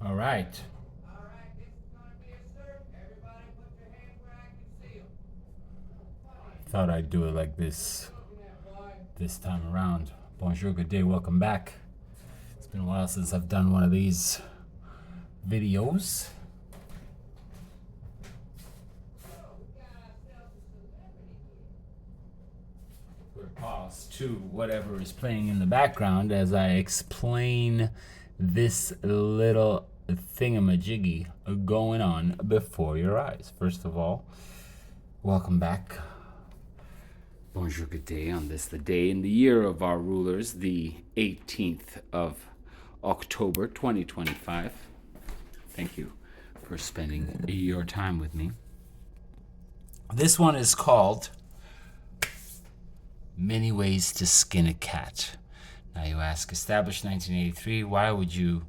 All right. All right, this is going to be a surf. Everybody put your hands where I can see them. Thought I'd do it like this this time around. Bonjour, good day, welcome back. It's been a while since I've done one of these videos. We're paused to whatever is playing in the background as I explain this little thingamajiggy going on before your eyes. First of all, welcome back. Bonjour, good day on this, the day in the year of our rulers, the 18th of October 2025. Thank you for spending your time with me. This one is called Many Ways to Skin a Cat. Now you ask, established 1983, why would you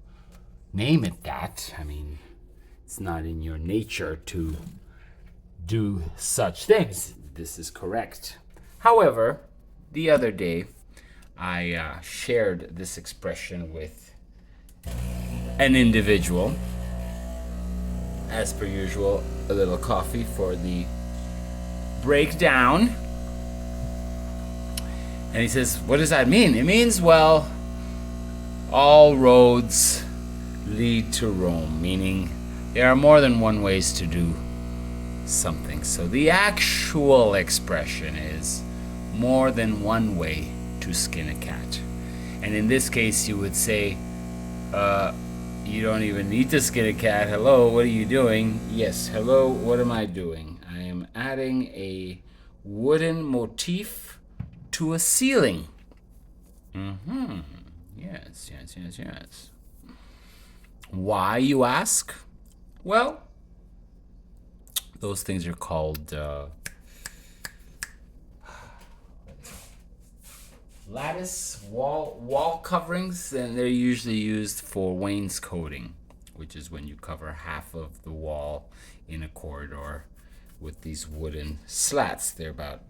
name it that? I mean, it's not in your nature to do such things. This is correct. However, the other day, I shared this expression with an individual. As per usual, a little coffee for the breakdown. And he says, what does that mean? It means, well, all roads lead to Rome, meaning there are more than one ways to do something. So the actual expression is more than one way to skin a cat. And in this case, you would say, you don't even need to skin a cat. Hello, what are you doing? Yes, hello, what am I doing? I am adding a wooden motif to a ceiling. Yes. Why, you ask? Well, those things are called lattice wall coverings, and they're usually used for wainscoting, which is when you cover half of the wall in a corridor with these wooden slats. They're about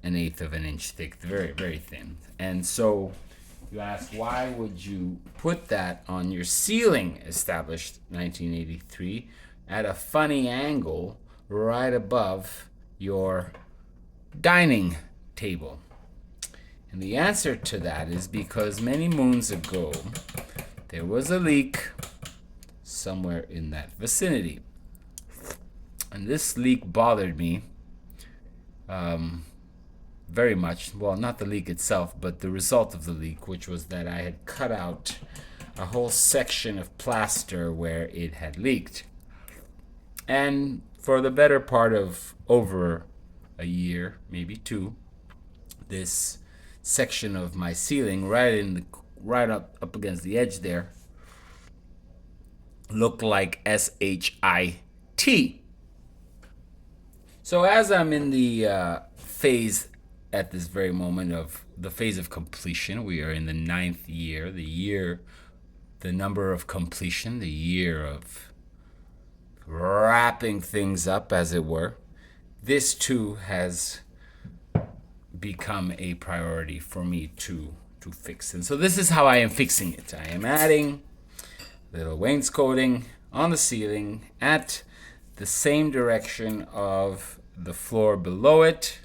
1/8 of an inch thick, very, very thin. And so you ask, why would you put that on your ceiling, established 1983, at a funny angle right above your dining table? And the answer to that is because many moons ago, there was a leak somewhere in that vicinity. And this leak bothered me very much. Well, not the leak itself, but the result of the leak, which was that I had cut out a whole section of plaster where it had leaked. And for the better part of over a year, maybe two, this section of my ceiling right up against the edge there looked like SHIT. So as I'm in the phase at this very moment of the phase of completion, we are in the 9th year, the number of completion, the year of wrapping things up, as it were. This too has become a priority for me to fix. And so this is how I am fixing it. I am adding little wainscoting on the ceiling at the same direction of the floor below it,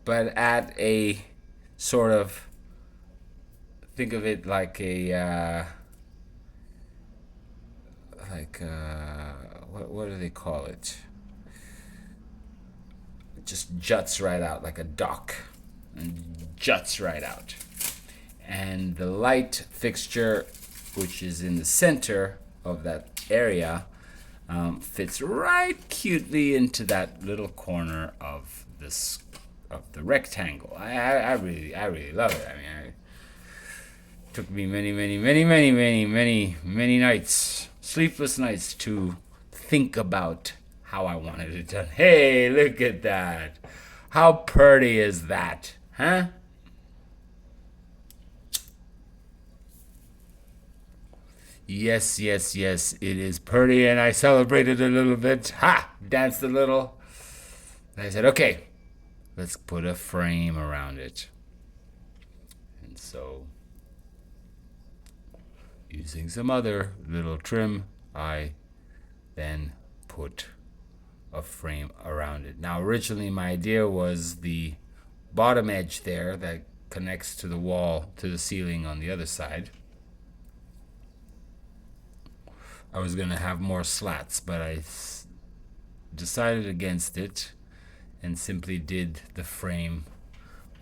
but at a sort of, think of it like a what do they call it? It just juts right out like a dock, and juts right out. And the light fixture, which is in the center of that area, fits right cutely into that little corner of the rectangle. I really love it. I mean, it took me many nights, sleepless nights, to think about how I wanted it done. Hey, look at that. How pretty is that? Huh? Yes, it is pretty, and I celebrated a little bit. Ha! Danced a little. And I said, okay, let's put a frame around it. And so using some other little trim, I then put a frame around it. Now, originally my idea was the bottom edge there that connects to the wall, to the ceiling on the other side. I was gonna have more slats, but I decided against it and simply did the frame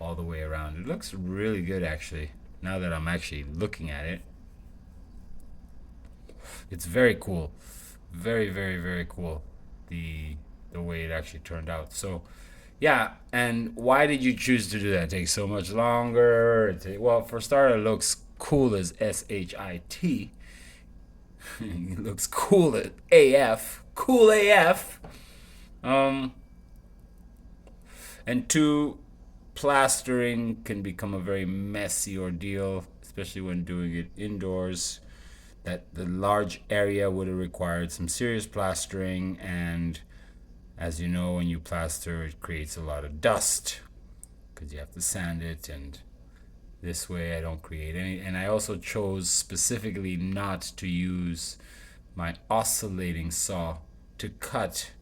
all the way around. It looks really good, actually, now that I'm actually looking at it. It's very cool, very cool, the way it actually turned out. So yeah. And why did you choose to do that? It takes so much longer. Well, for starter, it looks cool as shit. It looks cool as af. um and two, plastering can become a very messy ordeal, especially when doing it indoors. That the large area would have required some serious plastering, and as you know, when you plaster, it creates a lot of dust because you have to sand it, and this way I don't create any. And I also chose specifically not to use my oscillating saw to cut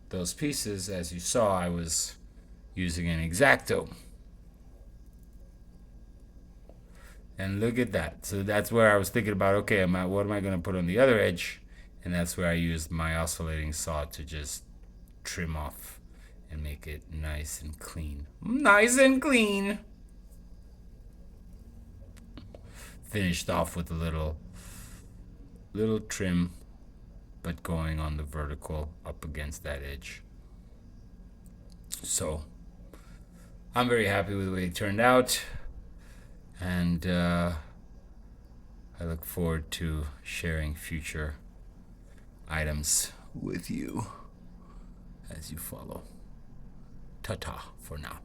those pieces. As you saw, I was using an X-Acto. And look at that. So that's where I was thinking about, okay, what am I going to put on the other edge? And that's where I used my oscillating saw to just trim off and make it nice and clean. Nice and clean. Finished off with a little trim, but going on the vertical up against that edge. So I'm very happy with the way it turned out, and I look forward to sharing future items with you as you follow. Ta-ta for now.